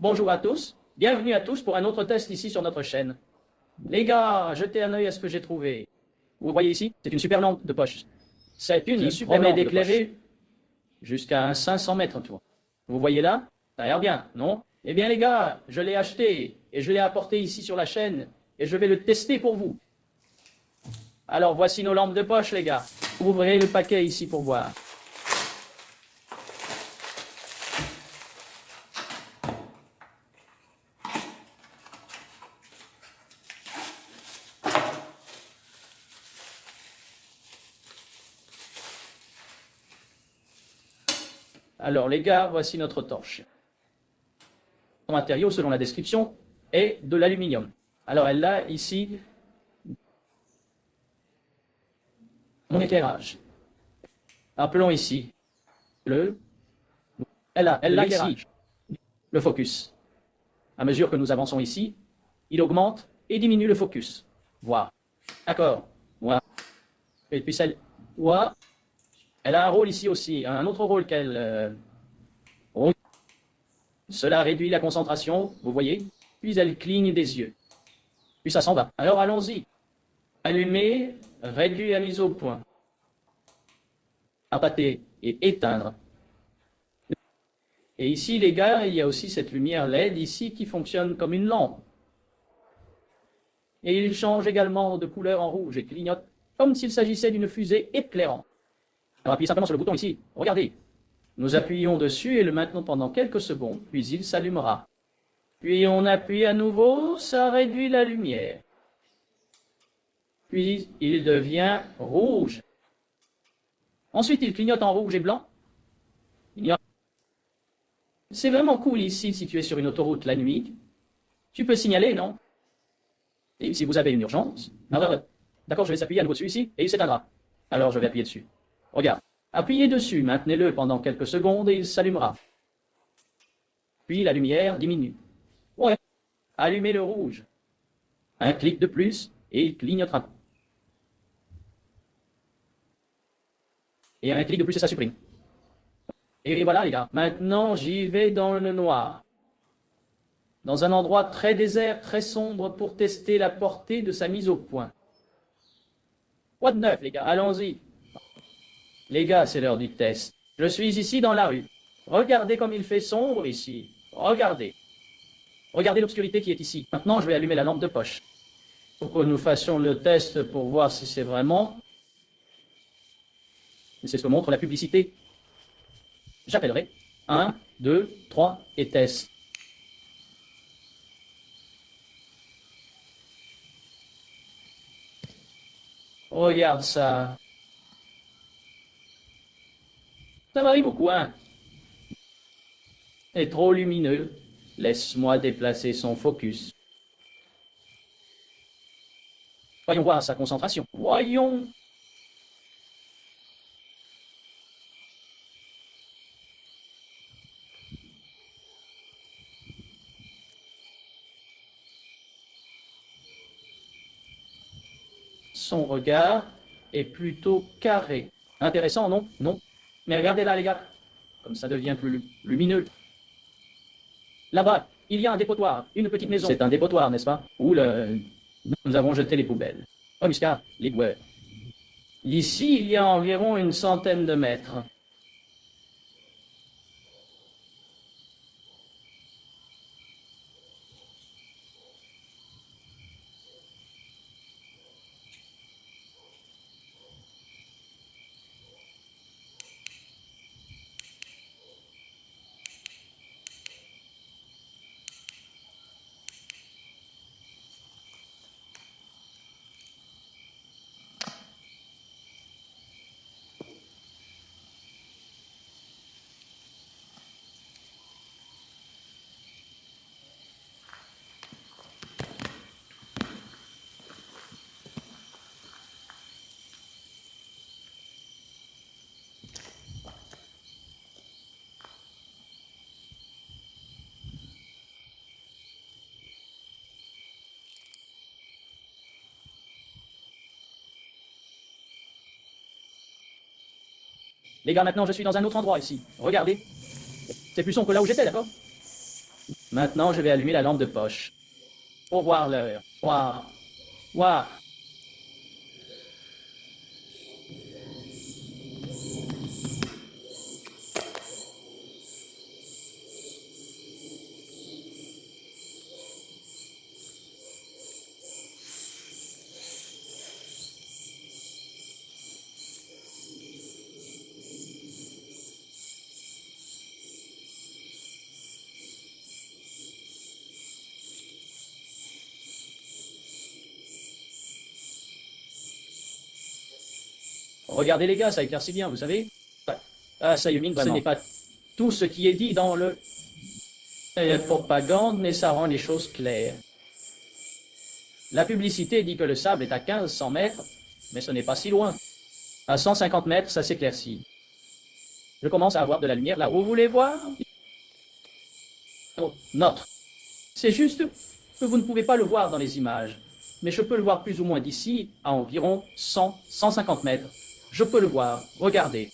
Bonjour à tous, bienvenue à tous pour un autre test ici sur notre chaîne. Les gars, jetez un œil à ce que j'ai trouvé. Vous voyez ici, c'est une super lampe de poche. C'est une super lampe d'éclairer jusqu'à 500 mètres, tu vois. Vous voyez là? Ça a l'air bien, non? Eh bien les gars, je l'ai acheté et je l'ai apporté ici sur la chaîne et je vais le tester pour vous. Alors voici nos lampes de poche les gars. Ouvrez le paquet ici pour voir. Alors les gars, voici notre torche. Son matériau, selon la description, est de l'aluminium. Alors elle a ici mon éclairage. Appelons ici elle a ici le focus. À mesure que nous avançons ici, il augmente et diminue le focus. Voilà. D'accord. Voilà. Et puis voilà. Elle a un rôle ici aussi, un autre rôle qu'elle... Cela réduit la concentration, vous voyez, puis elle cligne des yeux. Puis ça s'en va. Alors allons-y. Allumer, réduire la mise au point. Appâter et éteindre. Et ici, les gars, il y a aussi cette lumière LED ici qui fonctionne comme une lampe. Et il change également de couleur en rouge et clignote comme s'il s'agissait d'une fusée éclairante. Alors appuyez simplement sur le bouton ici. Regardez. Nous appuyons dessus et le maintenons pendant quelques secondes, puis il s'allumera. Puis on appuie à nouveau, ça réduit la lumière. Puis il devient rouge. Ensuite, il clignote en rouge et blanc. C'est vraiment cool ici, si tu es sur une autoroute la nuit. Tu peux signaler, non? Et si vous avez une urgence, d'accord, je vais s'appuyer à nouveau dessus ici, et il s'éteindra. Alors je vais appuyer dessus. Regarde. Appuyez dessus, maintenez-le pendant quelques secondes et il s'allumera. Puis la lumière diminue. Ouais. Allumez le rouge. Un clic de plus et il clignotera. Et un clic de plus et ça supprime. Et voilà les gars. Maintenant j'y vais dans le noir. Dans un endroit très désert, très sombre pour tester la portée de sa mise au point. Quoi de neuf les gars? Allons-y. Les gars, c'est l'heure du test. Je suis ici dans la rue. Regardez comme il fait sombre ici. Regardez. Regardez l'obscurité qui est ici. Maintenant, je vais allumer la lampe de poche. Pour que nous fassions le test pour voir si c'est vraiment... C'est ce que montre la publicité. J'appellerai 1, 2, 3 et test. Regarde ça. Ça varie beaucoup, hein? C'est trop lumineux. Laisse-moi déplacer son focus. Voyons voir sa concentration. Voyons. Son regard est plutôt carré. Intéressant, non? Non. Mais regardez là, les gars. Comme ça devient plus lumineux. Là-bas, il y a un dépotoir, une petite maison. C'est un dépotoir, n'est-ce pas? Où nous avons jeté les poubelles. Oh, Muscat, les boueurs. Ici, il y a environ une centaine de mètres. Les gars, maintenant je suis dans un autre endroit ici. Regardez. C'est plus sombre que là où j'étais, d'accord? Maintenant, je vais allumer la lampe de poche pour voir l'heure. Waouh. Waouh. Regardez les gars, ça éclaircit bien, vous savez. Ah, ça illumine vraiment. Ce n'est pas tout ce qui est dit dans le propagande, mais ça rend les choses claires. La publicité dit que le sable est à 1500 mètres, mais ce n'est pas si loin. À 150 mètres, ça s'éclaircit. Je commence à avoir de la lumière là. Vous voulez voir? Oh, notre. C'est juste que vous ne pouvez pas le voir dans les images. Mais je peux le voir plus ou moins d'ici, à environ 100-150 mètres. Je peux le voir. Regardez.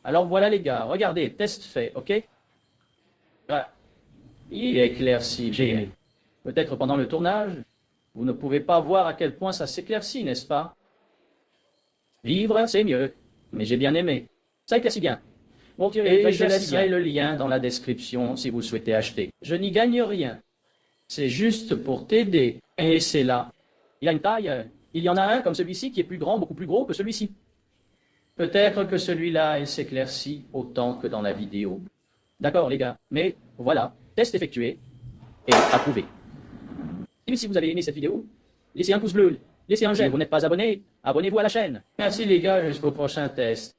Alors voilà les gars, regardez, test fait, ok? Voilà. Il éclaircit bien. Peut-être pendant le tournage, vous ne pouvez pas voir à quel point ça s'éclaircit, n'est-ce pas? Vivre, c'est mieux, mais j'ai bien aimé. Ça éclaircit bien. Bon, et je laisserai le lien dans la description si vous souhaitez acheter. Je n'y gagne rien. C'est juste pour t'aider. Et c'est là. Il y a une taille, il y en a un comme celui-ci qui est plus grand, beaucoup plus gros que celui-ci. Peut-être que celui-là s'éclaircit autant que dans la vidéo. D'accord les gars, mais voilà, test effectué et approuvé. Et si vous avez aimé cette vidéo, laissez un pouce bleu, laissez un j'aime. Si vous n'êtes pas abonné, abonnez-vous à la chaîne. Merci les gars, jusqu'au prochain test.